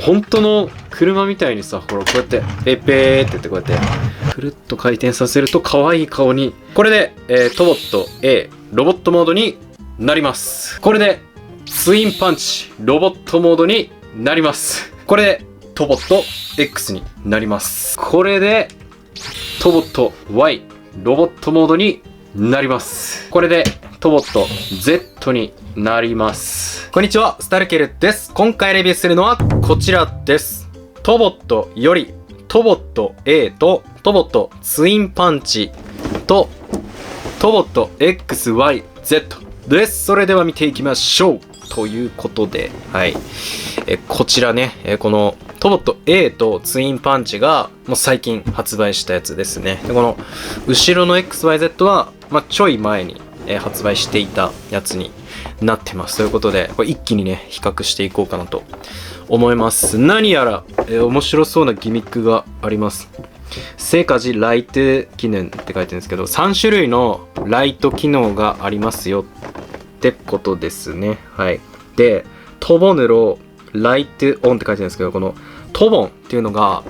本当の車みたいにさ、ほらこうやってペッペーって言ってこうやってくるっと回転させると可愛い顔に。これで、トボット A ロボットモードになります。これでツインパンチロボットモードになります。これでトボット X になります。これでトボット Y ロボットモードになります。これでトボット Z になります。こんにちは、スタルケルです。今回レビューするのはこちらです。トボットよりトボット A とトボットツインパンチとトボット XYZ です。それでは見ていきましょう。ということで、はい。こちらね、このトボット A とツインパンチがもう最近発売したやつですね。でこの後ろの XYZ は、ちょい前に発売していたやつになってます。ということで、これ一気にね、比較していこうかなと思います。何やら、面白そうなギミックがあります。セカジライト機能って書いてるんですけど、3種類のライト機能がありますよってことですね。はい。で、トボヌロライトオンって書いてるんですけど、このトボンっていうのが、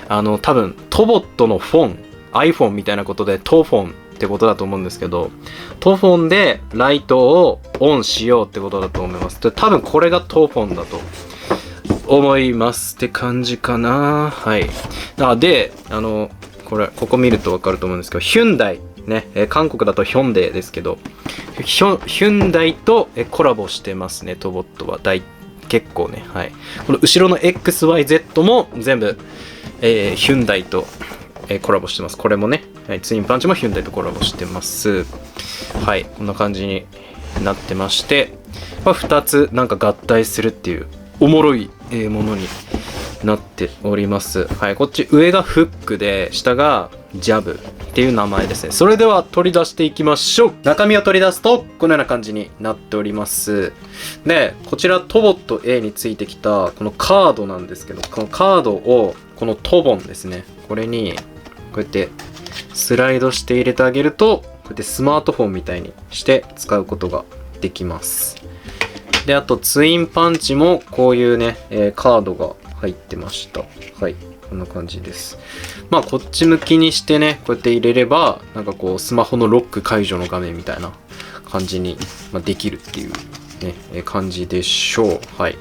多分トボットのフォン、iPhone みたいなことでトフォンってことだと思うんですけど、トフォンでライトをオンしようってことだと思います。で、多分これがトフォンだと思いますって感じかな。はい。で、ここ見ると分かると思うんですけど、ヒュンダイね、韓国だとヒョンデですけど、ヒュンダイとコラボしてますね。トボットは結構ね。はい。この後ろの XYZ も全部、ヒュンダイとコラボしてます。これもね、ツインパンチもヒュンダイとコラボしてます。はい、こんな感じになってまして、2つなんか合体するっていうおもろいものになっております。はい、こっち上がフックで下がジャブっていう名前ですね。それでは取り出していきましょう。中身を取り出すとこのような感じになっております。で、こちらトボット A についてきたこのカードなんですけど、このカードをこのトボンですね、これにこうやってスライドして入れてあげると、こうやってスマートフォンみたいにして使うことができます。で、あとツインパンチもこういうね、カードが入ってました。はい、こんな感じです。こっち向きにしてね、こうやって入れれば、なんかこうスマホのロック解除の画面みたいな感じにできるっていうね、感じでしょう。はい。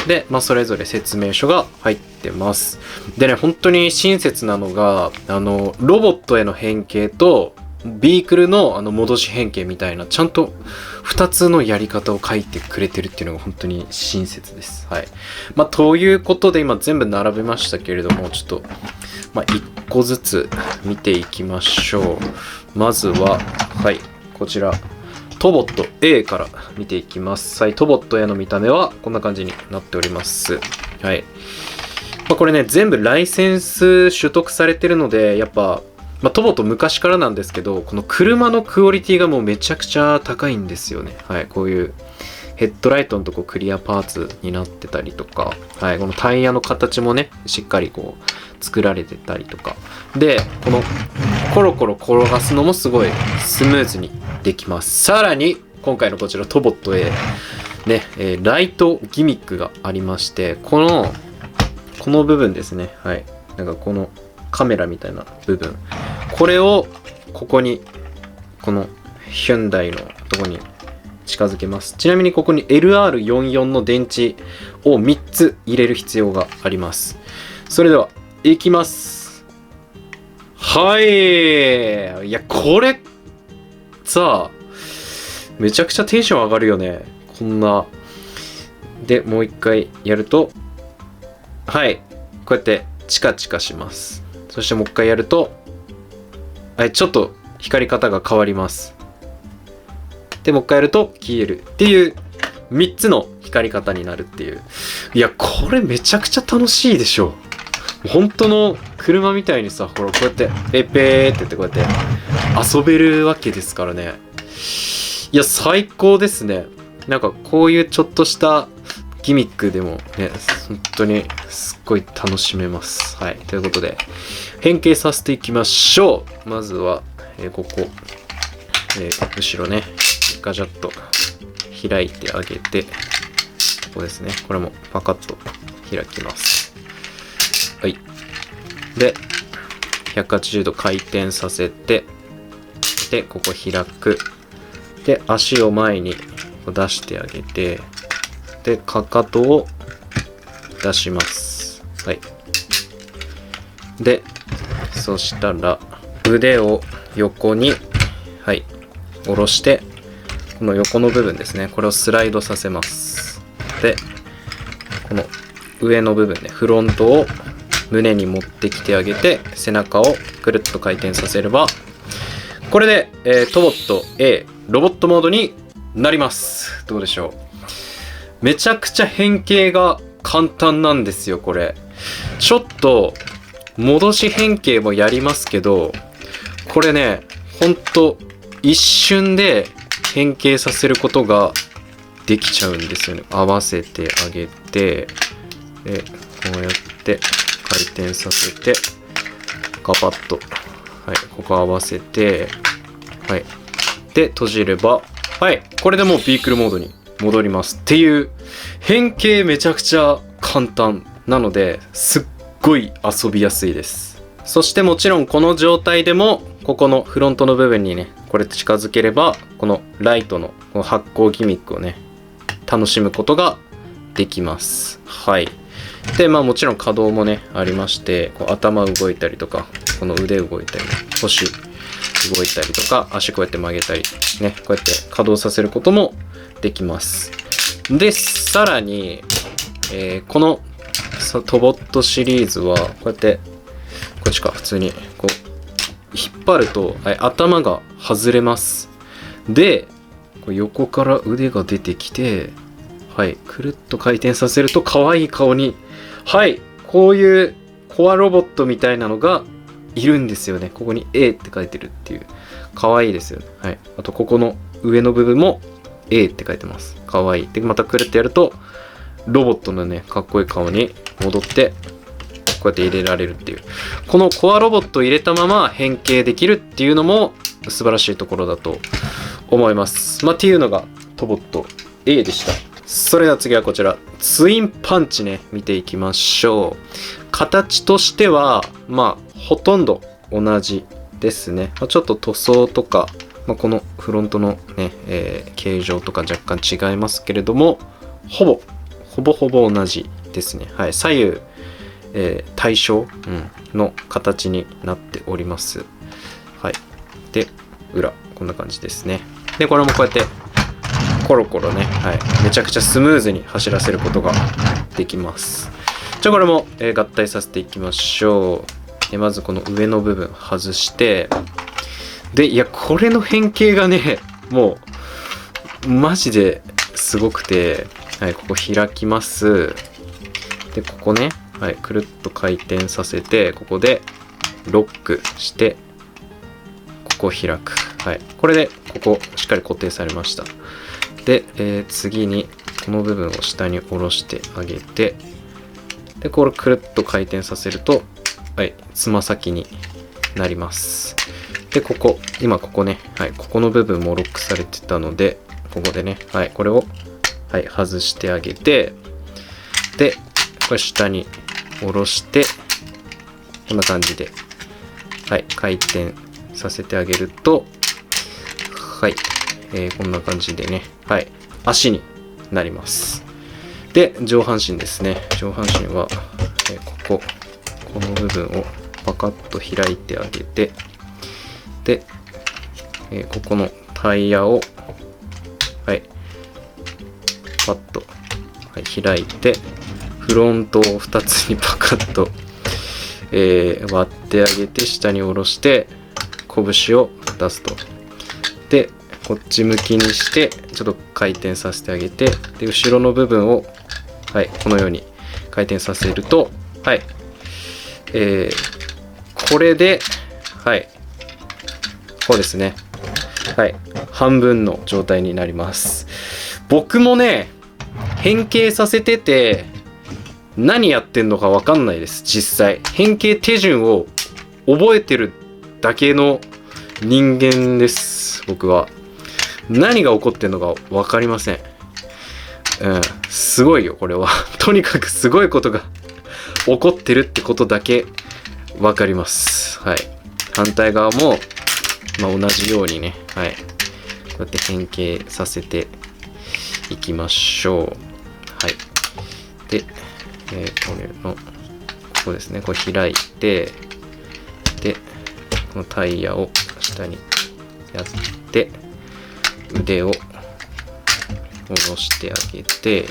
で、それぞれ説明書が入ってます。でね、本当に親切なのが、ロボットへの変形と、ビークルの戻し変形みたいな、ちゃんと2つのやり方を書いてくれてるっていうのが本当に親切です。はい。ということで今全部並べましたけれども、ちょっと、1個ずつ見ていきましょう。まずは、はい、こちら。トボット A から見ていきます。はい、トボット A の見た目はこんな感じになっております。はい。これね、全部ライセンス取得されてるので、やっぱ、トボット昔からなんですけど、この車のクオリティがもうめちゃくちゃ高いんですよね。はい、こういうヘッドライトのとこクリアパーツになってたりとか、はい、このタイヤの形もね、しっかりこう作られてたりとか。で、このコロコロ転がすのもすごいスムーズにできます。さらに、今回のこちらトボット A、ね、ライトギミックがありまして、この部分ですね。はい。なんかこのカメラみたいな部分。これをここに、このヒュンダイのとこに近づけます。ちなみにここに LR44 の電池を3つ入れる必要があります。それでは、いきます。はい。いや、これ、さあ、めちゃくちゃテンション上がるよね。こんな。で、もう一回やると、はい。こうやってチカチカします。そしてもう一回やると、はい、ちょっと光り方が変わります。で、もう一回やると消えるっていう3つの光り方になるっていう。いや、これめちゃくちゃ楽しいでしょ。本当の車みたいにさ、ほら、こうやって、ペッペーって言ってこうやって遊べるわけですからね。いや、最高ですね。なんかこういうちょっとしたギミックでもね、本当にすっごい楽しめます。はい。ということで、変形させていきましょう。まずは、ここ、後ろね、ガチャッと開いてあげて、ここですね。これもパカッと開きます。はい。で、180度回転させて、で、ここ開く。で、足を前に出してあげて、で、かかとを出します。はい。で、そしたら、腕を横に、はい、下ろして、この横の部分ですね、これをスライドさせます。で、この上の部分ね、フロントを胸に持ってきてあげて、背中をくるっと回転させれば、これで、トボット A、ロボットモードになります。どうでしょう。めちゃくちゃ変形が簡単なんですよ、これ。ちょっと、戻し変形もやりますけど、これね、ほんと、一瞬で変形させることができちゃうんですよね。合わせてあげて、で、こうやって回転させて、ガパッと、はい、ここ合わせて、はい。で、閉じれば、はい、これでもうビークルモードに戻りますっていう、変形めちゃくちゃ簡単なので、すっごい遊びやすいです。そしてもちろんこの状態でも、ここのフロントの部分にね、これ近づければ、このライトのこの発光ギミックをね、楽しむことができます。はい。で、まあもちろん可動もね、ありまして、こう頭動いたりとか、この腕動いたり、腰動いたりとか、足こうやって曲げたり、ね、こうやって稼働させることもできます。で、さらに、このトボットシリーズは、こうやって、こっちか、普通に、こう、引っ張ると、はい、頭が外れます。で、こう横から腕が出てきて、はい、くるっと回転させると、可愛い顔に、はい、こういうコアロボットみたいなのがいるんですよね。ここに A って書いてるっていう。可愛いですよね。はい。あと、ここの上の部分も A って書いてます。可愛い。で、またくるってやると、ロボットのね、かっこいい顔に戻って、こうやって入れられるっていう。このコアロボットを入れたまま変形できるっていうのも素晴らしいところだと思います。まあ、っていうのがトボット A でした。それでは次はこちら、ツインパンチね、見ていきましょう。形としては、まあ、ほとんど同じですね。まあ、ちょっと塗装とか、まあ、このフロントのね、形状とか若干違いますけれども、ほぼ同じですね。はい。左右、対称、の形になっております。はい。で、裏、こんな感じですね。で、これもこうやって、コロコロね、はい。めちゃくちゃスムーズに走らせることができます。じゃあこれも、合体させていきましょう。まずこの上の部分外して、で、いや、これの変形がね、もう、マジですごくて、はい、ここ開きます。で、ここね、はい、くるっと回転させて、ここでロックして、ここ開く。はい、これで、ここしっかり固定されました。で、次に、この部分を下に下ろしてあげて、で、これくるっと回転させると、はい、つま先になります。で、ここ、今ここね、はい、ここの部分もロックされてたので、ここでね、はい、これを、はい、外してあげて、で、これ下に下ろして、こんな感じで、はい、回転させてあげると、はい、こんな感じでね、はい、足になります。で、上半身ですね。上半身は、この部分をパカッと開いてあげて、で、ここのタイヤを、はい、パッと、はい、開いて、フロントを2つにパカッと、割ってあげて、下に下ろして、拳を出すと。で、こっち向きにして、ちょっと回転させてあげて、で、後ろの部分を、はい、このように回転させると、はい、これで、はい、こうですね。はい、半分の状態になります。僕もね、変形させてて、何やってんのかわかんないです、実際。変形手順を覚えてるだけの人間です、僕は。何が起こってんのかわかりません。すごいよ、これは。とにかくすごいことが起こってるってことだけわかります。はい。反対側も、同じようにね、はい。こうやって変形させていきましょう。はい。で、これの、ここですね、これ開いて、で、このタイヤを下にやって、腕を下ろしてあげて、で、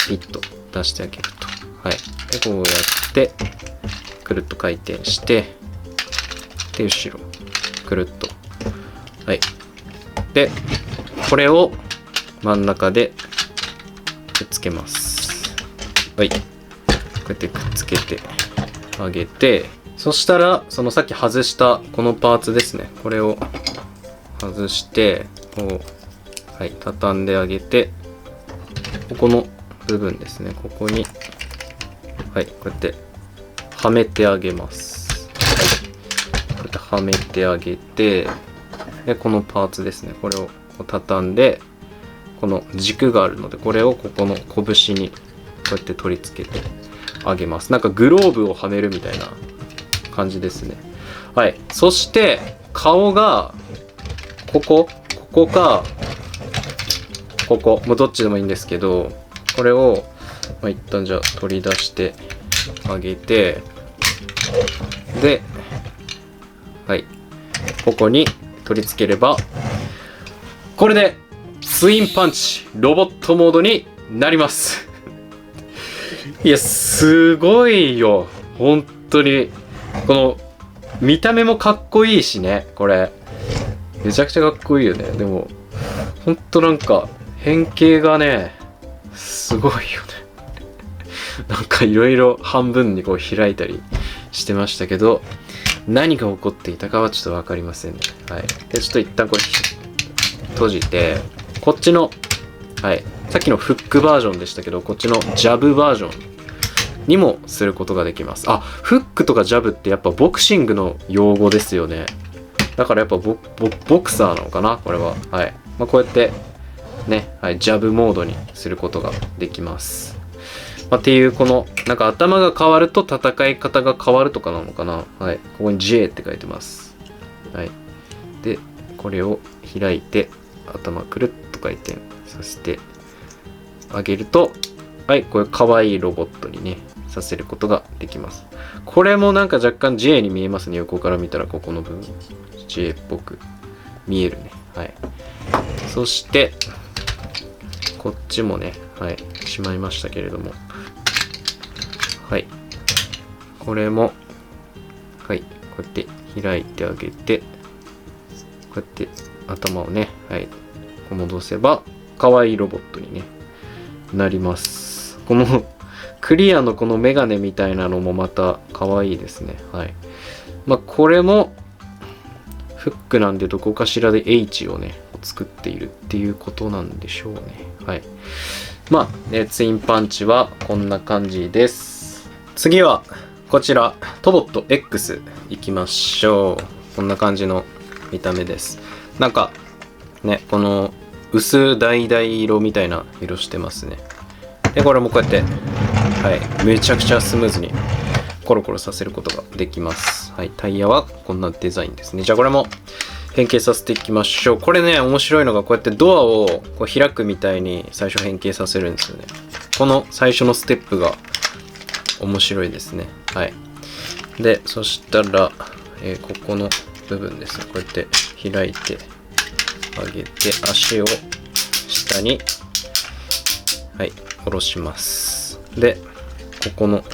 ピッと出してあげると。はい。で、こうやって、くるっと回転して、で、後ろ、くるっと。はい。で、これを真ん中でくっつけます。はい。こうやってくっつけてあげて、そしたら、そのさっき外したこのパーツですね。これを外して、こう、はい、畳んであげて、ここの部分ですね。ここに、はい、こうやってはめてあげます。はい、こうやってはめてあげて、で、このパーツですね。これを畳んで、この軸があるので、これをここの拳にこうやって取り付けてあげます。なんかグローブをはめるみたいな感じですね。はい。そして、顔が、ここか、ここ。もうどっちでもいいんですけど、これを、一旦じゃあ取り出してあげて、で、はい。ここに取り付ければ、これで、ツインパンチ、ロボットモードになります。いや、すごいよ。本当に。この、見た目もかっこいいしね、これ。めちゃくちゃかっこいいよね。でも、ほんとなんか、変形がね、すごいよね。なんかいろいろ半分にこう開いたりしてましたけど、何が起こっていたかはちょっとわかりませんね。はい。で、ちょっと一旦これ閉じて、こっちの、はい。さっきのフックバージョンでしたけど、こっちのジャブバージョンにもすることができます。あ、フックとかジャブってやっぱボクシングの用語ですよね。だからやっぱボクサーなのかなこれは。はい。こうやってね、はい、ジャブモードにすることができます。っていうこのなんか頭が変わると戦い方が変わるとかなのかな。はい。ここに J って書いてます。はい。で、これを開いて頭くるっと回転させてあげると、はい、これ可愛いロボットにね、させることができます。これもなんか若干 J に見えますね。横から見たらここの部分 J っぽく見えるね。はい。そしてこっちもね、はい、しまいましたけれども、はい、これもはい、こうやって開いてあげて、こうやって頭をね、はい、戻せば可愛いロボットにねなります。このクリアのこのメガネみたいなのもまた可愛いですね。はい。これもフックなんでどこかしらで H をね作っているっていうことなんでしょうね。はい。ツインパンチはこんな感じです。次はこちらトボット X いきましょう。こんな感じの見た目です。なんかね、この薄橙色みたいな色してますね。で、これもこうやって、はい、めちゃくちゃスムーズにコロコロさせることができます。はい、タイヤはこんなデザインですね。じゃあこれも変形させていきましょう。これね、面白いのがこうやってドアをこう開くみたいに最初変形させるんですよね。この最初のステップが面白いですね。はい。で、そしたら、ここの部分ですね。こうやって開いてあげて、足を下に、はい、下ろします。で、ここの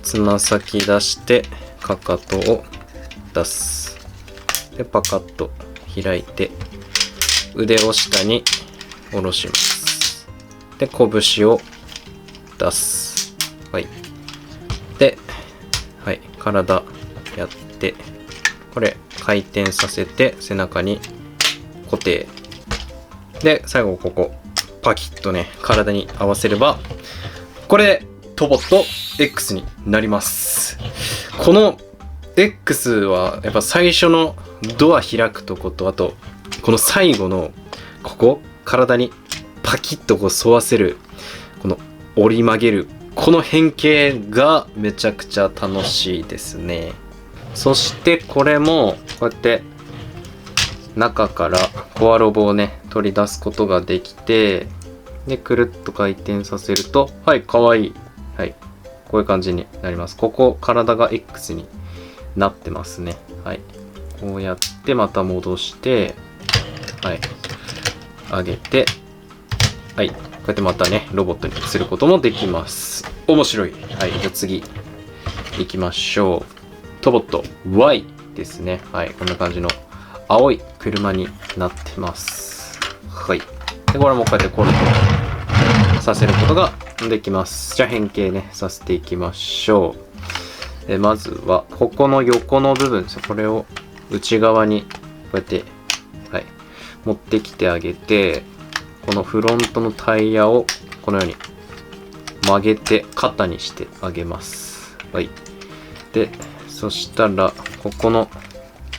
つま先出して、かかとを出す。で、パカッと開いて、腕を下に下ろします。で、拳を出す。はい。で、はい、体やって、これ回転させて背中に固定。で、最後ここ、パキッとね、体に合わせれば、これでトボット X になります。この X はやっぱ最初のドア開くとこと、あとこの最後のここ体にパキッとこう沿わせる、この折り曲げる、この変形がめちゃくちゃ楽しいですね。そしてこれもこうやって中からコアロボをね取り出すことができて、でくるっと回転させると、はい、かわいい、はい、こういう感じになります。ここ体が X になってますね。はい、こうやってまた戻して、はい、上げて、はい、こうやってまたねロボットにすることもできます。面白い。はい、じゃあ次行きましょう。トボット Y ですね。はい、こんな感じの青い車になってます。はい。で、これもこうやってコルトさせることができます。じゃあ変形ね、させていきましょう。まずは、ここの横の部分です。これを内側にこうやって、はい、持ってきてあげて、このフロントのタイヤをこのように曲げて肩にしてあげます。はい。で、そしたら、ここの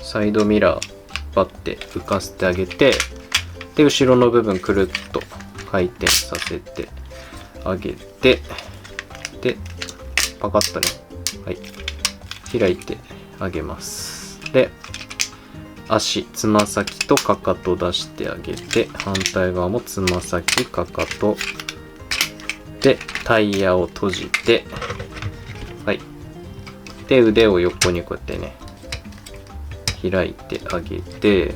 サイドミラー、バッて浮かせてあげて、で、後ろの部分くるっと回転させてあげて、で、パカッとね、はい、開いてあげます。で、足、つま先とかかと出してあげて、反対側もつま先、かかと、で、タイヤを閉じて、はい。で、腕を横にこうやってね、開いてあげて、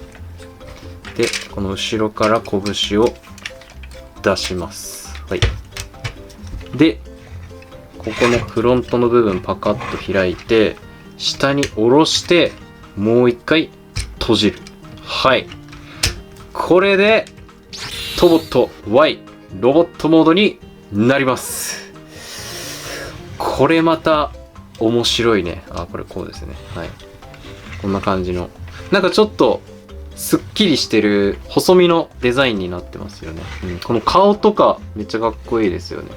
で、この後ろから拳を出します。はい。で、ここのフロントの部分パカッと開いて、下に下ろして、もう一回閉じる。はい。これで、トボット Y ロボットモードになります。これまた面白いね。あ、これこうですね。はい。こんな感じの。なんかちょっと、すっきりしてる細身のデザインになってますよね。この顔とかめっちゃかっこいいですよね。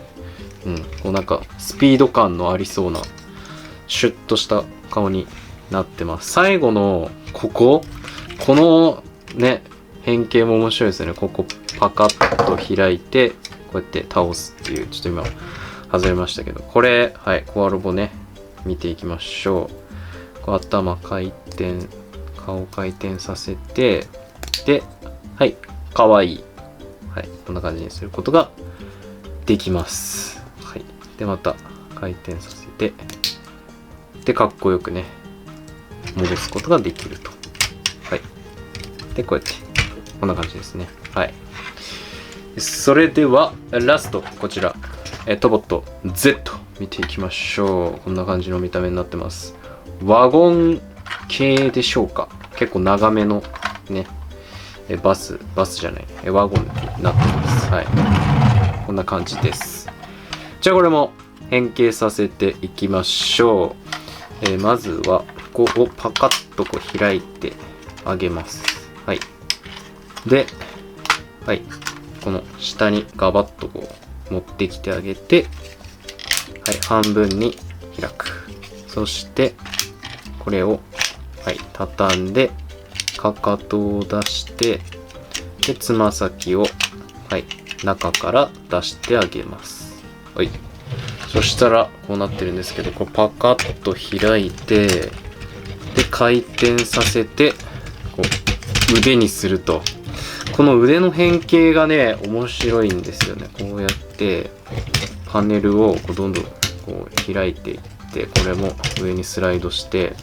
こうなんかスピード感のありそうなシュッとした顔になってます。最後のこのね変形も面白いですよね。ここパカッと開いてこうやって倒すっていう、ちょっと今外れましたけど、これはいコアロボね見ていきましょう。こう頭回転、顔回転させて、で、はい、かわいい。はい、こんな感じにすることができます。はい。で、また回転させて、で、かっこよくね、戻すことができると。はい。で、こうやって、こんな感じですね。はい。それでは、ラスト、こちら、トボット Z 見ていきましょう。こんな感じの見た目になってます。ワゴン系でしょうか。結構長めのね、バスじゃない、ワゴンになってます。はい。こんな感じです。じゃあこれも変形させていきましょう。まずは、ここをパカッとこう開いてあげます。はい。で、はい。この下にガバッとこう持ってきてあげて、はい。半分に開く。そして、これを、はい、畳んで、かかとを出して、で、つま先を、はい、中から出してあげます。はい。そしたら、こうなってるんですけど、こうパカッと開いて、で、回転させて、こう、腕にすると。この腕の変形がね、面白いんですよね。こうやって、パネルをこうどんどんこう開いていって、これも上にスライドして、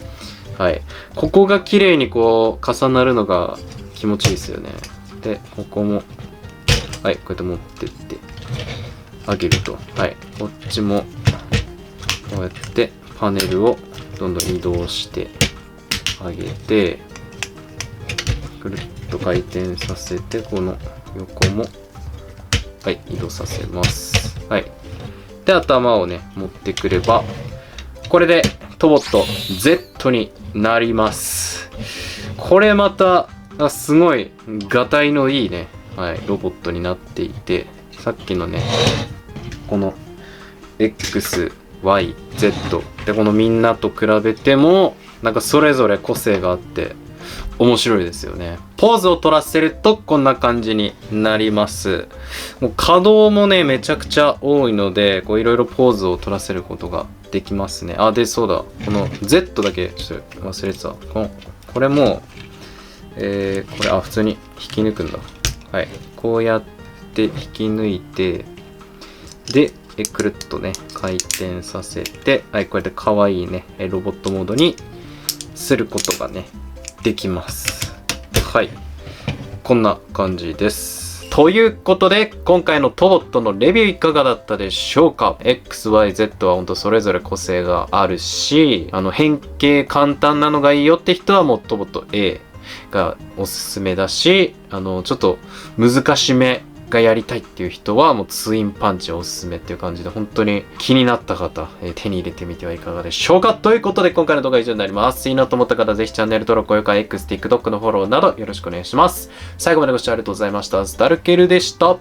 はい。ここが綺麗にこう重なるのが気持ちいいですよね。で、ここも、はい、こうやって持ってってあげると。はい。こっちも、こうやってパネルをどんどん移動してあげて、くるっと回転させて、この横も、はい、移動させます。はい。で、頭をね、持ってくれば、これでトボット Z になります。これまたすごいがたいのいいね、はい、ロボットになっていて、さっきのねこの XY、Z でこのみんなと比べてもなんかそれぞれ個性があって面白いですよね。ポーズを取らせるとこんな感じになります。もう可動もね、めちゃくちゃ多いので、こういろいろポーズを取らせることができますね。あ、で、そうだ。この Z だけちょっと忘れてた。これも、これ、普通に引き抜くんだ。はい。こうやって引き抜いて、で、くるっとね、回転させて、はい、こうやって可愛いね、ロボットモードにすることがね、できます。はい。こんな感じです。ということで、今回のトボットのレビューいかがだったでしょうか？ X、Y、Z はほんとそれぞれ個性があるし、変形簡単なのがいいよって人はもうトボット A がおすすめだし、ちょっと難しめがやりたいっていう人はもうツインパンチおすすめっていう感じで、本当に気になった方、手に入れてみてはいかがでしょうか？ということで今回の動画は以上になります。いいなと思った方ぜひチャンネル登録、高評価、X、TikTok のフォローなどよろしくお願いします。最後までご視聴ありがとうございました。スタルケルでした。